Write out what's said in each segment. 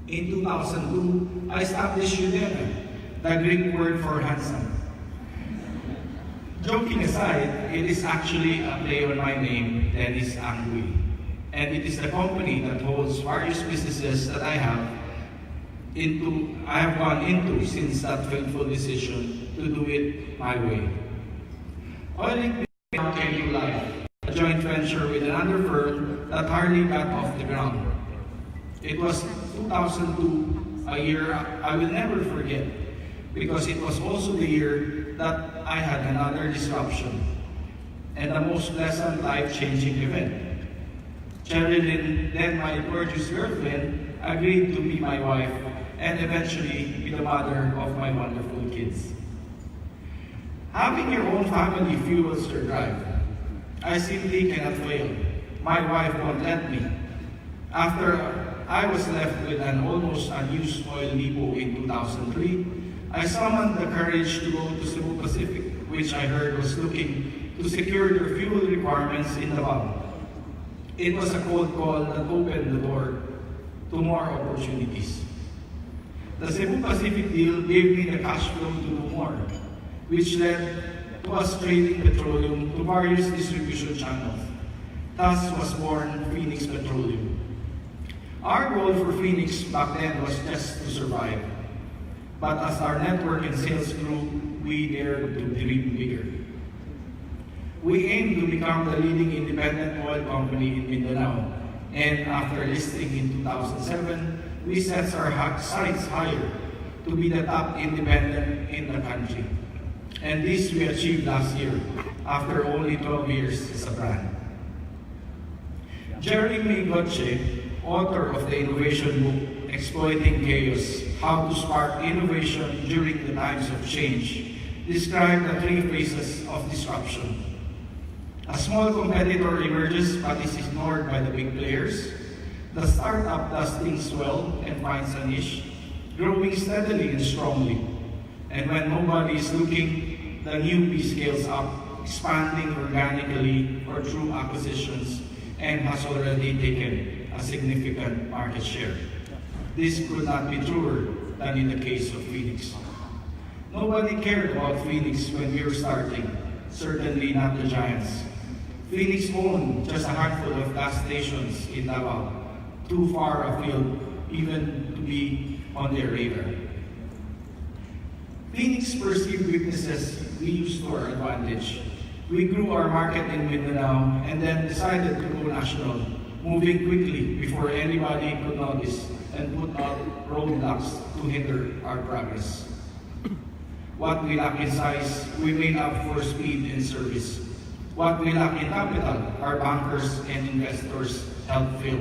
In 2002, I established Udemy, the Greek word for handsome. Joking aside, it is actually a play on my name, Dennis Angui. And it is the company that holds various businesses that I have gone into since that fateful decision to do it my way. Oiling came to life, a joint venture with another firm that hardly got off the ground. It was 2002, a year I will never forget, because it was also the year that I had another disruption and the most pleasant life-changing event. Sherilyn, then my gorgeous girlfriend, agreed to be my wife and eventually be the mother of my wonderful kids. Having your own family fuels your drive. I simply cannot fail. My wife won't let me. After I was left with an almost unused oil depot in 2003, I summoned the courage to go to Cebu Pacific, which I heard was looking to secure their fuel requirements in Davao. It was a cold call that opened the door to more opportunities. The Cebu Pacific deal gave me the cash flow to do more, which led to us trading petroleum to various distribution channels. Thus was born Phoenix Petroleum. Our goal for Phoenix back then was just to survive. But as our network and sales grew, we dared to dream bigger. We aimed to become the leading independent oil company in Mindanao, and after listing in 2007, we set our sights higher to be the top independent in the country. And this we achieved last year, after only 12 years as a brand. Jeremy Gotche, author of the innovation book, Exploiting Chaos, How to Spark Innovation During the Times of Change, described the three phases of disruption. A small competitor emerges but is ignored by the big players. The startup does things well and finds a niche, growing steadily and strongly. And when nobody is looking, the newbie scales up, expanding organically or through acquisitions, and has already taken a significant market share. This could not be truer than in the case of Phoenix. Nobody cared about Phoenix when we were starting, certainly not the giants. Phoenix owned just a handful of gas stations in Davao, too far afield even to be on their radar. Phoenix perceived weaknesses we used to our advantage. We grew our market in Mindanao and then decided to go national, moving quickly before anybody could notice and put out roadblocks to hinder our progress. What we lack in size, we made up for speed and service. What we lack in capital, our bankers and investors helped fill.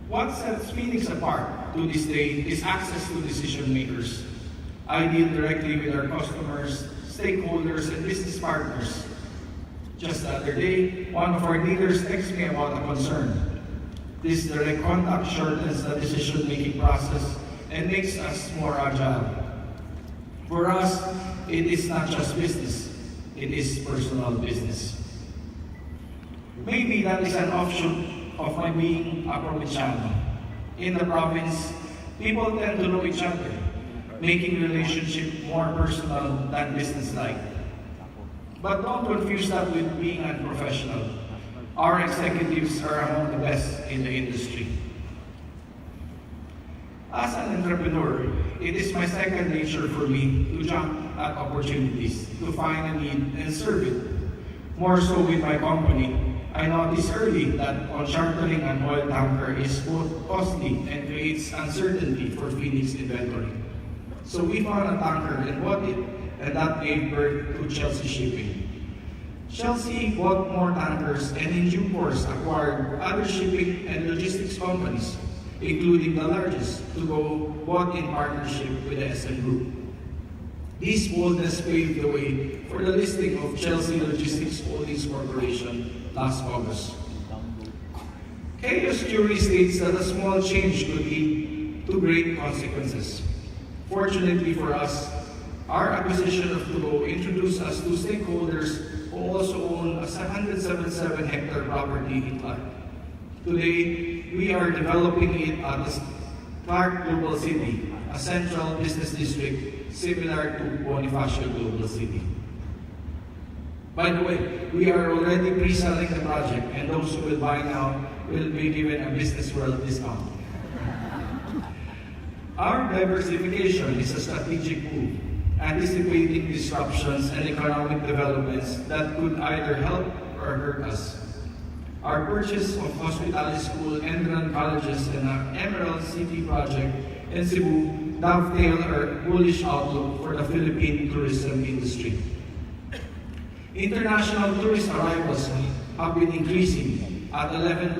What sets Phoenix apart to this day is access to decision makers. I deal directly with our customers, stakeholders, and business partners. Just the other day, one of our leaders texted me about a concern. This direct contact shortens the decision-making process and makes us more agile. For us, it is not just business, it is personal business. Maybe that is an offshoot of my being a provinciano. In the province, people tend to know each other, making relationship more personal than business-like. But don't confuse that with being unprofessional. Our executives are among the best in the industry. As an entrepreneur, it is my second nature for me to jump at opportunities, to find a need and serve it. More so with my company, I noticed early that on chartering an oil tanker is both costly and creates uncertainty for Phoenix inventory. So we found a tanker and bought it, and that gave birth to Chelsea Shipping. Chelsea bought more tankers and in due course acquired other shipping and logistics companies, including the largest, to go bought in partnership with the SM Group. This boldness paved the way for the listing of Chelsea Logistics Holdings Corporation last August. Chaos theory states that a small change could lead to great consequences. Fortunately for us, our acquisition of Tugo introduced us to stakeholders who also own a 177-hectare property in Clark. Today, we are developing it Clark Global City, a central business district similar to Bonifacio Global City. By the way, we are already pre-selling the project, and those who will buy now will be given a Business World discount. Our diversification is a strategic move, anticipating disruptions and economic developments that could either help or hurt us. Our purchase of Hospitality School, Endran Colleges, and our Emerald City project in Cebu dovetail our bullish outlook for the Philippine tourism industry. International tourist arrivals have been increasing at 11%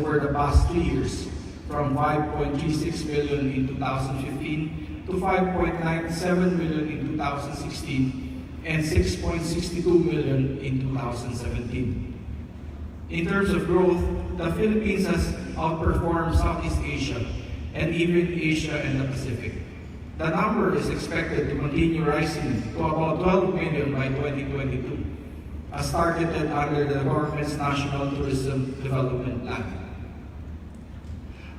over the past 3 years, from 5.36 million in 2015 to 5.97 million in 2016 and 6.62 million in 2017. In terms of growth, the Philippines has outperformed Southeast Asia and even Asia and the Pacific. The number is expected to continue rising to about 12 million by 2022, as targeted under the government's National Tourism Development Plan.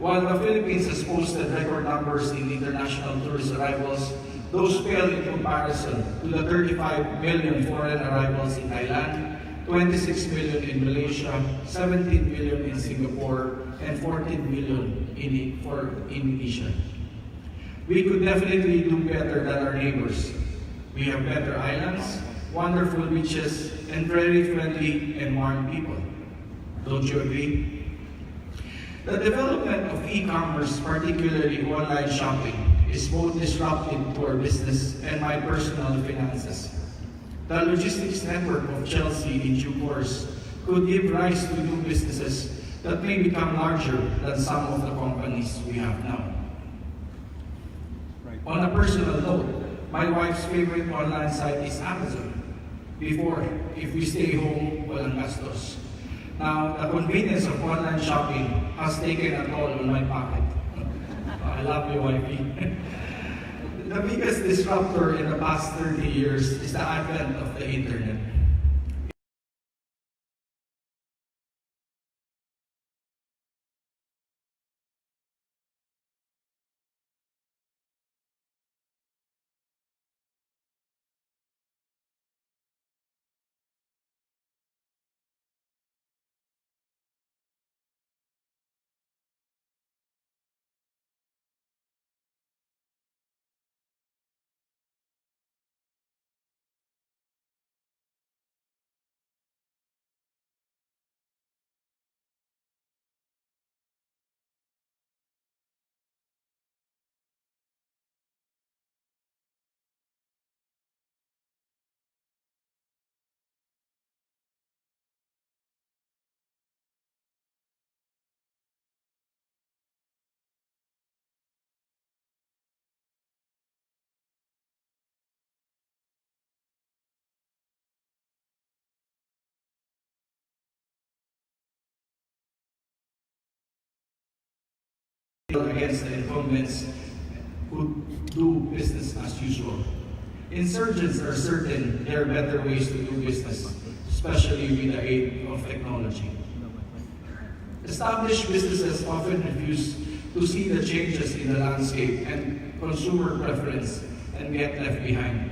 While the Philippines has posted record numbers in international tourist arrivals, those pale in comparison to the 35 million foreign arrivals in Thailand, 26 million in Malaysia, 17 million in Singapore, and 14 million in Indonesia. We could definitely do better than our neighbors. We have better islands, wonderful beaches, and very friendly and warm people. Don't you agree? The development of e-commerce, particularly online shopping, is both disruptive to our business and my personal finances. The logistics network of Chelsea in due course could give rise to new businesses that may become larger than some of the companies we have now. On a personal note, my wife's favorite online site is Amazon. Before, if we stay home, walang gastos. Now, the convenience of online shopping has taken a toll on my pocket. I love you, wifey. The biggest disruptor in the past 30 years is the advent of the internet. Against the incumbents who do business as usual. Insurgents are certain there are better ways to do business, especially with the aid of technology. Established businesses often refuse to see the changes in the landscape and consumer preference and get left behind.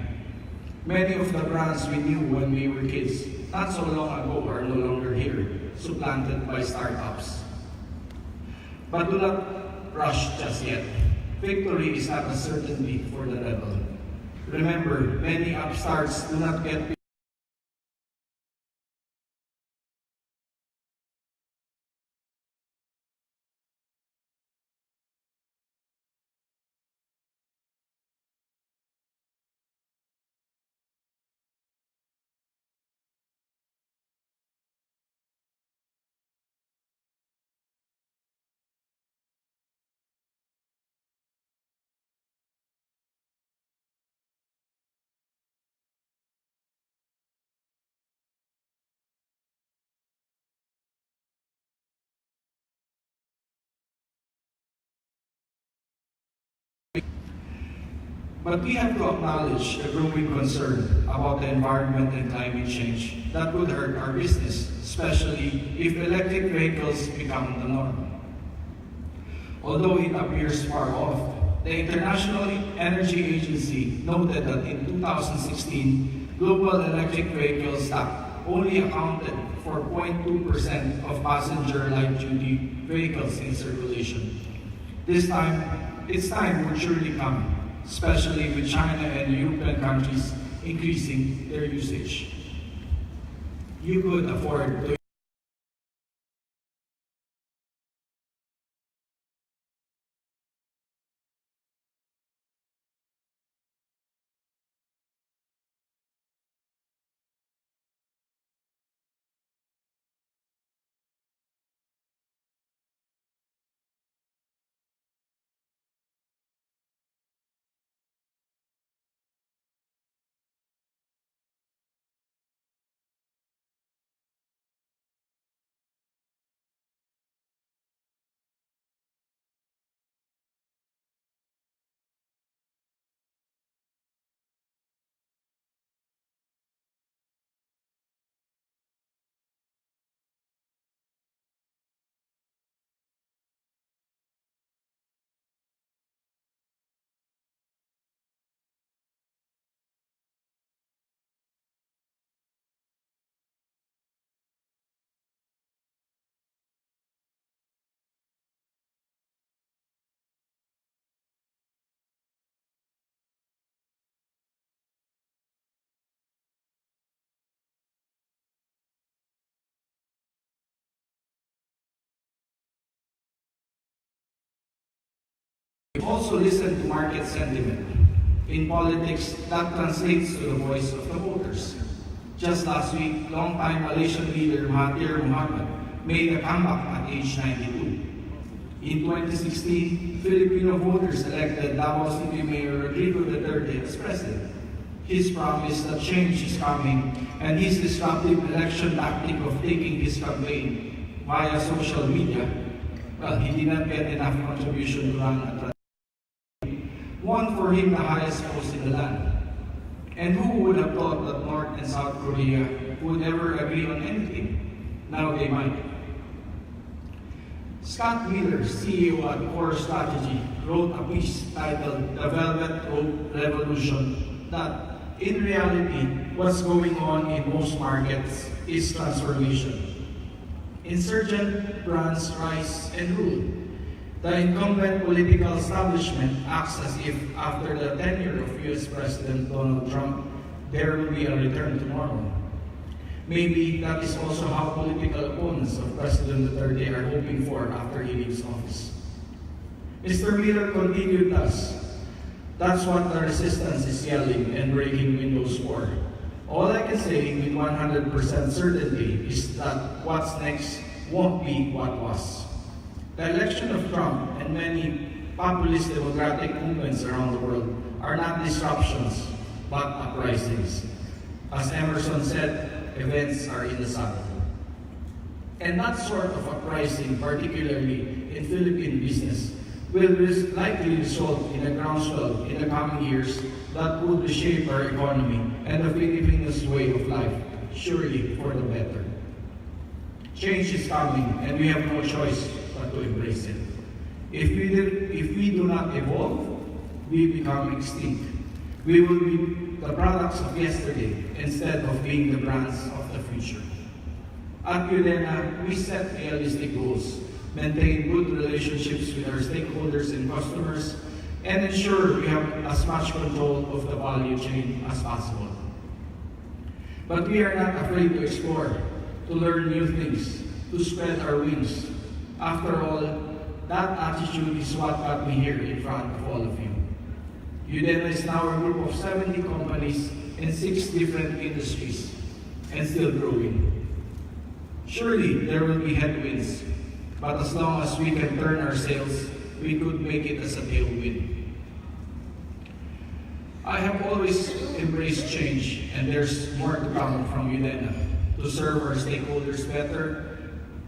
Many of the brands we knew when we were kids not so long ago are no longer here, supplanted by startups. But do not rush just yet. Victory is not a certainty for the rebel. Remember, many upstarts do not get But we have to acknowledge the growing concern about the environment and climate change that could hurt our business, especially if electric vehicles become the norm. Although it appears far off, the International Energy Agency noted that in 2016, global electric vehicle stock only accounted for 0.2% of passenger light-duty vehicles in circulation. Its time would surely come, especially with China and European countries increasing their usage. You could afford to also listen to market sentiment. In politics, that translates to the voice of the voters. Just last week, longtime Malaysian leader Mahathir Mohamad made a comeback at age 92. In 2016, Filipino voters elected Davao City Mayor Rodrigo Duterte as president. His promise that change is coming and his disruptive election tactic of taking his campaign via social media, well, he did not get enough contribution to run a won for him the highest post in the land. And who would have thought that North and South Korea would ever agree on anything? Now they might. Scott Miller, CEO at Core Strategy, wrote a piece titled The Velvet Rope Revolution that, in reality, what's going on in most markets is transformation. Insurgent brands rise and rule. The incumbent political establishment acts as if, after the tenure of US President Donald Trump, there will be a return to normal. Maybe that is also how political opponents of President Duterte are hoping for after he leaves office. Mr. Miller continued thus, "That's what the resistance is yelling and breaking windows for. All I can say with 100% certainty is that what's next won't be what was." The election of Trump and many populist democratic movements around the world are not disruptions, but uprisings. As Emerson said, events are in the saddle. And that sort of uprising, particularly in Philippine business, will likely result in a groundswell in the coming years that would reshape our economy and the Filipinos' way of life, surely for the better. Change is coming, and we have no choice but to embrace it. If we do not evolve, we become extinct. We will be the products of yesterday instead of being the brands of the future. At UDENA, we set realistic goals, maintain good relationships with our stakeholders and customers, and ensure we have as much control of the value chain as possible. But we are not afraid to explore, to learn new things, to spread our wings. After all, that attitude is what got me here in front of all of you. UDENA is now a group of 70 companies in 6 different industries and still growing. Surely there will be headwinds, but as long as we can turn our sails, we could make it as a tailwind. I have always embraced change, and there's more to come from UDENA to serve our stakeholders better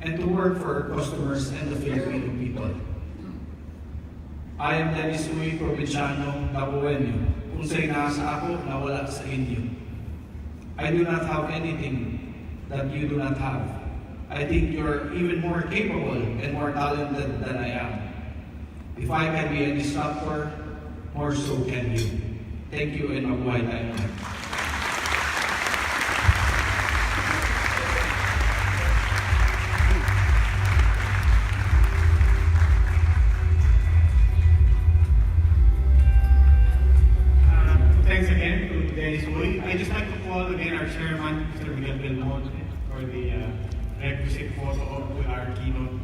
and to work for our customers and the Filipino people. I am Dennis Uy, Provinciano, Dabueño, kung sa inaasa ako, nawala sa inyo. I do not have anything that you do not have. I think you're even more capable and more talented than I am. If I can be a disruptor, more so can you. Thank you and mabuhay tayo lahat. Thanks again to Dennis Uy. I'd just like to call again our chairman, Mr. Miguel Belmonte, for the requisite photo op with our keynote